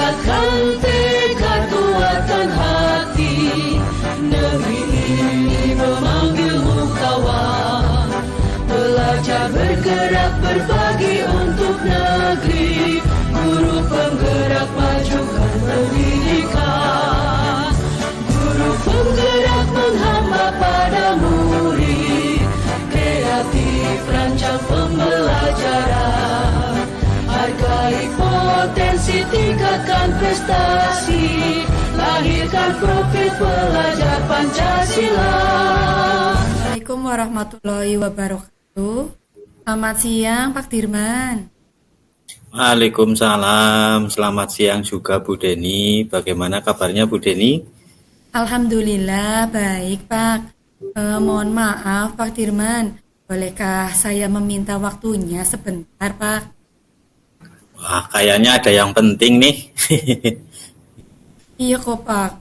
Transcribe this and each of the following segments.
kuatkan tekad, kuatkan hati. Negeri ini memanggilmu kawan. Belajar bergerak berbagi untuk negeri. Guru penggerak majukan pendidikan. Guru penggerak menghamba pada murid. Kreatif rancang pembelajaran. Hargai potensi, tingkatkan prestasi. Lahirkan profil pelajar Pancasila. Assalamualaikum warahmatullahi wabarakatuh. Selamat siang Pak Dirman. Waalaikumsalam, selamat siang juga Bu Deni. Bagaimana kabarnya Bu Deni? Alhamdulillah baik Pak. Mohon maaf Pak Dirman, bolehkah saya meminta waktunya sebentar Pak? Wah, kayaknya ada yang penting nih. Iya kok Pak.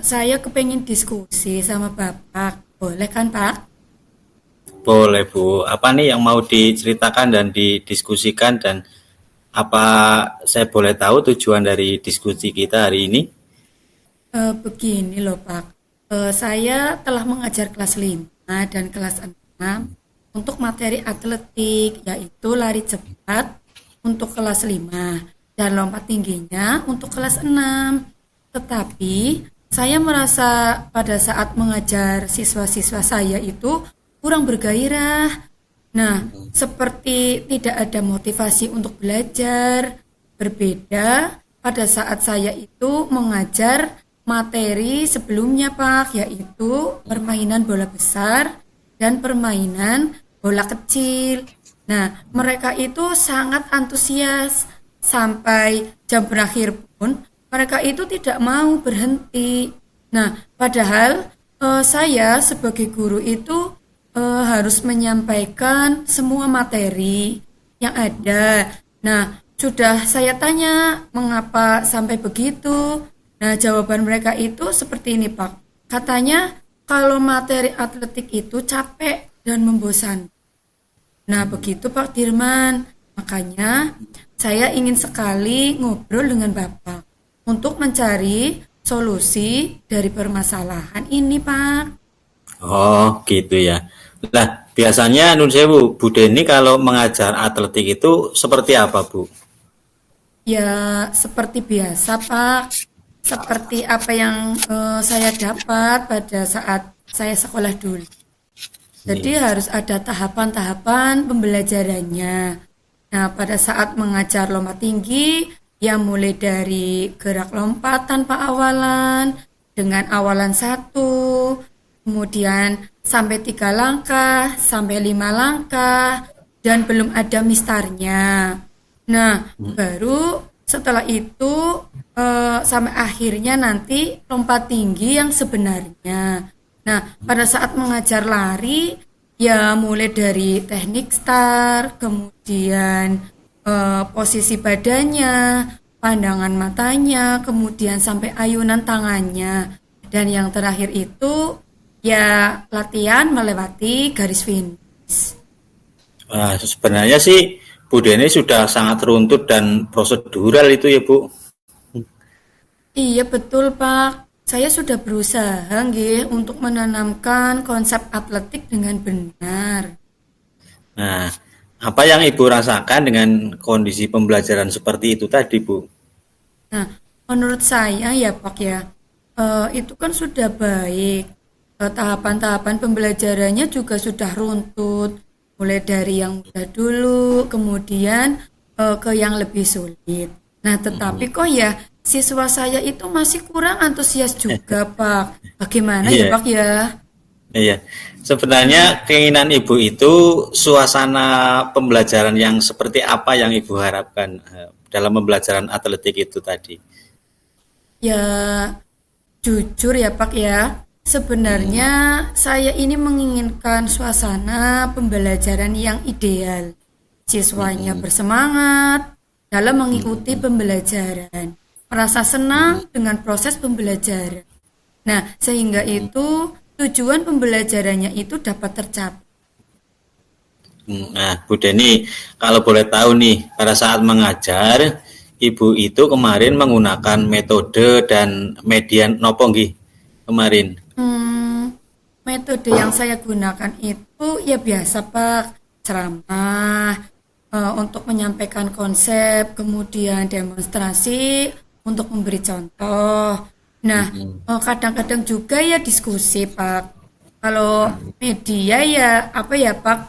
Saya kepengen diskusi sama Bapak, boleh kan Pak? Boleh Bu, apa nih yang mau diceritakan dan didiskusikan, dan apa saya boleh tahu tujuan dari diskusi kita hari ini? Begini loh Pak, saya telah mengajar kelas 5 dan kelas 6 untuk materi atletik, yaitu lari cepat untuk kelas 5 dan lompat tingginya untuk kelas 6. Tetapi saya merasa pada saat mengajar siswa-siswa saya itu kurang bergairah. Nah, seperti tidak ada motivasi untuk belajar. Berbeda pada saat saya itu mengajar materi sebelumnya Pak, yaitu permainan bola besar dan permainan bola kecil. Nah, mereka itu sangat antusias. Sampai jam berakhir pun mereka itu tidak mau berhenti. Nah, padahal saya sebagai guru itu harus menyampaikan semua materi yang ada. Nah, sudah saya tanya mengapa sampai begitu. Nah, jawaban mereka itu seperti ini Pak. Katanya kalau materi atletik itu capek dan membosankan. Nah, begitu Pak Dirman. Makanya saya ingin sekali ngobrol dengan Bapak untuk mencari solusi dari permasalahan ini Pak. Oh, gitu ya. Nah, biasanya nun sewu, Bu Deni kalau mengajar atletik itu seperti apa, Bu? Ya, seperti biasa, Pak. Seperti apa yang saya dapat pada saat saya sekolah dulu. Jadi harus ada tahapan-tahapan pembelajarannya. Nah, pada saat mengajar lompat tinggi, ya mulai dari gerak lompat tanpa awalan, dengan awalan 1, kemudian sampai 3 langkah, sampai 5 langkah, dan belum ada mistarnya. Nah, baru setelah itu sampai akhirnya nanti lompat tinggi yang sebenarnya. Nah, pada saat mengajar lari, ya mulai dari teknik start, kemudian posisi badannya, pandangan matanya, kemudian sampai ayunan tangannya. Dan yang terakhir itu ya latihan melewati garis finish. Nah, sebenarnya sih Bu Deni sudah sangat runtut dan prosedural itu ya Bu. Iya betul Pak. Saya sudah berusaha nggih untuk menanamkan konsep atletik dengan benar. Nah, apa yang Ibu rasakan dengan kondisi pembelajaran seperti itu tadi, Bu? Nah, menurut saya ya Pak ya, itu kan sudah baik. Tahapan-tahapan pembelajarannya juga sudah runtut. Mulai dari yang mudah dulu, kemudian ke yang lebih sulit. Nah, tetapi kok ya siswa saya itu masih kurang antusias juga, Pak. Bagaimana ya, Pak ya? Iya. Sebenarnya keinginan Ibu itu suasana pembelajaran yang seperti apa yang Ibu harapkan dalam pembelajaran atletik itu tadi? Ya, jujur ya, Pak ya. Sebenarnya saya ini menginginkan suasana pembelajaran yang ideal. Siswanya bersemangat dalam mengikuti pembelajaran, merasa senang dengan proses pembelajaran. Nah, sehingga itu tujuan pembelajarannya itu dapat tercapai. Nah, Bu Deni, kalau boleh tahu nih, pada saat mengajar Ibu itu kemarin menggunakan metode dan media nopo nggih kemarin? Metode yang saya gunakan itu ya biasa Pak, ceramah, untuk menyampaikan konsep, kemudian demonstrasi untuk memberi contoh. Nah, kadang-kadang juga ya diskusi Pak. Kalau media ya apa ya Pak,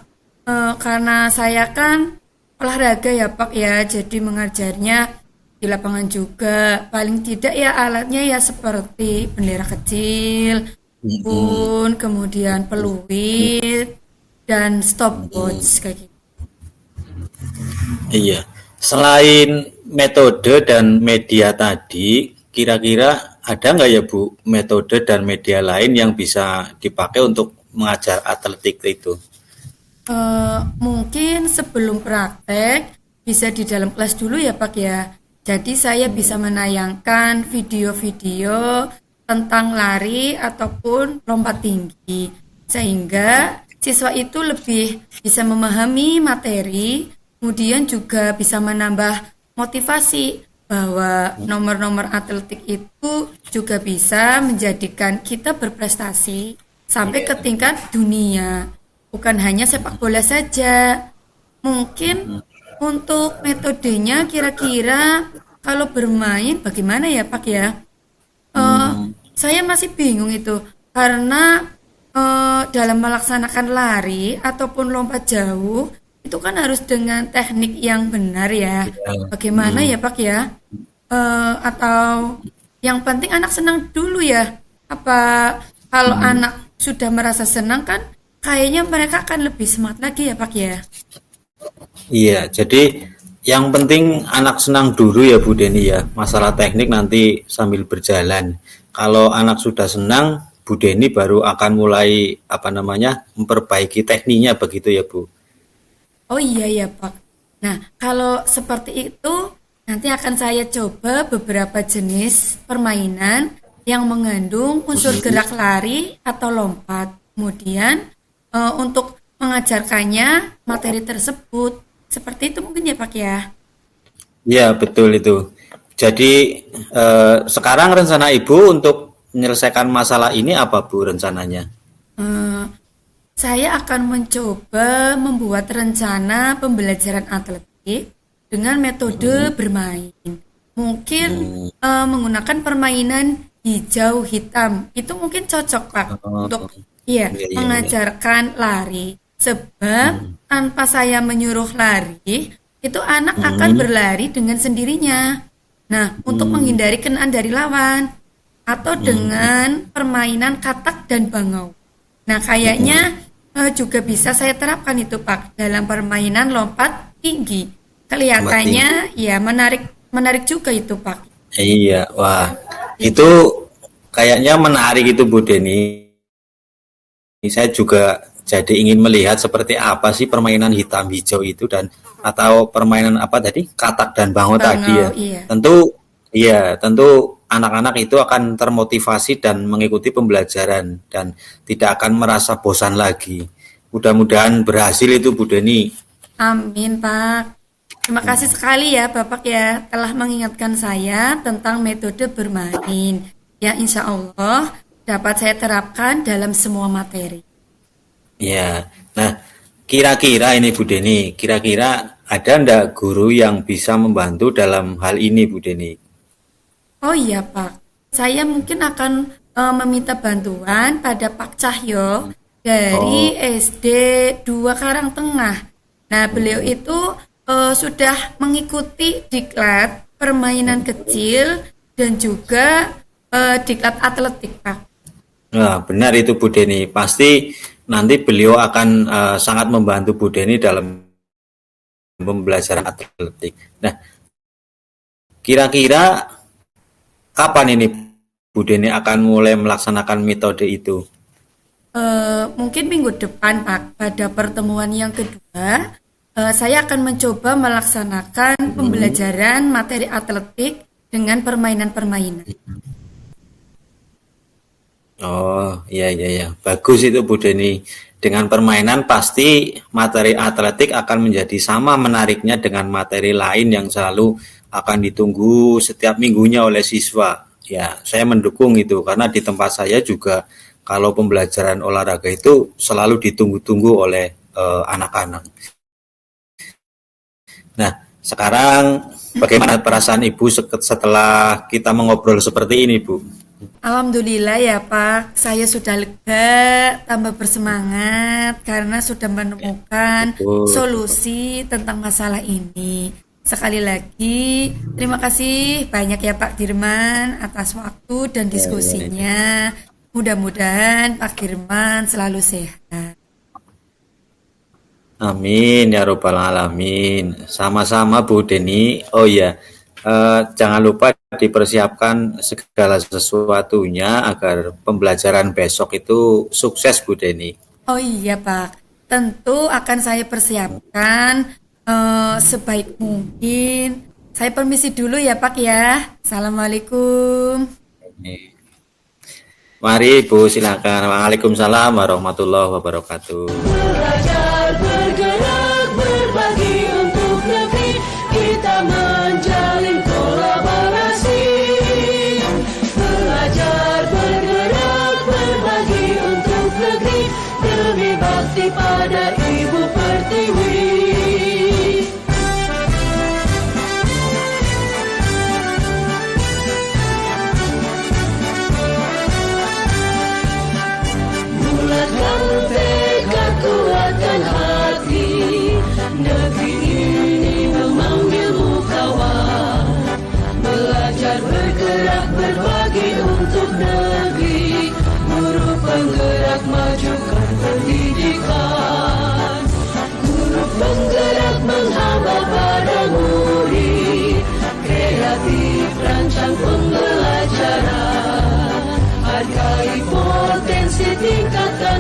karena saya kan olahraga ya Pak ya, jadi mengajarnya di lapangan juga. Paling tidak ya alatnya ya seperti bendera kecil, pun kemudian peluit dan stopwatch kayak gitu. Iya. Selain metode dan media tadi, kira-kira ada nggak ya Bu metode dan media lain yang bisa dipakai untuk mengajar atletik itu? Mungkin sebelum praktek bisa di dalam kelas dulu ya Pak ya. Jadi saya bisa menayangkan video-video tentang lari ataupun lompat tinggi sehingga siswa itu lebih bisa memahami materi, kemudian juga bisa menambah motivasi bahwa nomor-nomor atletik itu juga bisa menjadikan kita berprestasi sampai ke tingkat dunia. Bukan hanya sepak bola saja. Mungkin untuk metodenya kira-kira kalau bermain bagaimana ya Pak ya? Saya masih bingung itu karena dalam melaksanakan lari ataupun lompat jauh itu kan harus dengan teknik yang benar ya. Bagaimana ya Pak ya? Atau yang penting anak senang dulu ya? Apa kalau anak sudah merasa senang kan kayaknya mereka akan lebih semangat lagi ya Pak ya? Iya, jadi yang penting anak senang dulu ya Bu Deni ya. Masalah teknik nanti sambil berjalan. Kalau anak sudah senang, Bu Deni baru akan mulai memperbaiki tekniknya begitu ya Bu. Oh iya ya Pak. Nah kalau seperti itu nanti akan saya coba beberapa jenis permainan yang mengandung unsur gerak lari atau lompat. Kemudian untuk mengajarkannya materi tersebut. Seperti itu mungkin ya Pak ya? Ya betul itu. Jadi sekarang rencana Ibu untuk menyelesaikan masalah ini apa Bu rencananya? Saya akan mencoba membuat rencana pembelajaran atletik dengan metode bermain. Mungkin menggunakan permainan hijau hitam. Itu mungkin cocok Pak untuk mengajarkan lari. Sebab tanpa saya menyuruh lari, itu anak akan berlari dengan sendirinya. Nah, untuk menghindari kenaan dari lawan atau dengan permainan katak dan bangau. Nah, kayaknya juga bisa saya terapkan itu Pak dalam permainan lompat tinggi. Kelihatannya ya menarik juga itu Pak. Iya, wah itu kayaknya menarik itu Bu Deni. Saya juga jadi ingin melihat seperti apa sih permainan hitam hijau itu dan atau permainan apa tadi katak dan bangau tadi ya. Iya. Tentu anak-anak itu akan termotivasi dan mengikuti pembelajaran dan tidak akan merasa bosan lagi. Mudah-mudahan berhasil itu Bu Deni. Amin Pak. Terima kasih sekali ya Bapak ya telah mengingatkan saya tentang metode bermain. Ya insya Allah dapat saya terapkan dalam semua materi. Ya, nah kira-kira ini Bu Deni, kira-kira ada enggak guru yang bisa membantu dalam hal ini Bu Deni? Oh iya Pak, saya mungkin akan meminta bantuan pada Pak Cahyo dari SD 2 Karangtengah. Nah beliau itu sudah mengikuti diklat permainan kecil dan juga diklat atletik Pak. Nah benar itu Bu Deni, pasti nanti beliau akan sangat membantu Bu Deni dalam pembelajaran atletik. Nah, kira-kira kapan ini Bu Deni akan mulai melaksanakan metode itu? Mungkin minggu depan Pak, pada pertemuan yang kedua, saya akan mencoba melaksanakan pembelajaran materi atletik dengan permainan-permainan. Oh, iya. Bagus itu Bu Deni. Dengan permainan pasti materi atletik akan menjadi sama menariknya dengan materi lain yang selalu akan ditunggu setiap minggunya oleh siswa. Ya, saya mendukung itu karena di tempat saya juga kalau pembelajaran olahraga itu selalu ditunggu-tunggu oleh anak-anak. Nah, sekarang bagaimana perasaan Ibu setelah kita mengobrol seperti ini, Bu? Alhamdulillah ya Pak, saya sudah lega, tambah bersemangat karena sudah menemukan Betul. solusi tentang masalah ini. Sekali lagi, terima kasih banyak ya Pak Dirman atas waktu dan diskusinya. Mudah-mudahan Pak Dirman selalu sehat. Amin ya robbal alamin. Sama-sama Bu Deni. Oh ya, jangan lupa dipersiapkan segala sesuatunya agar pembelajaran besok itu sukses Bu Deni. Oh iya Pak, tentu akan saya persiapkan sebaik mungkin. Saya permisi dulu ya Pak ya. Assalamualaikum. Mari Bu, silakan. Waalaikumsalam warahmatullahi wabarakatuh. Belajar bergerak berbagi untuk negeri, kita menjalin kolaborasi. Belajar bergerak berbagi untuk negeri, demi bakti pada Ibu Pertiwi. Bulatkan tekad, kuatkan hati, negeri ini memanggilmu kawan. Belajar bergerak berbagi untuk negeri, guru penggerak majukan pendidikan. Guru penggerak menghamba pada murid, kreatif rancang pembelajaran. Hargai potensi, tingkatkan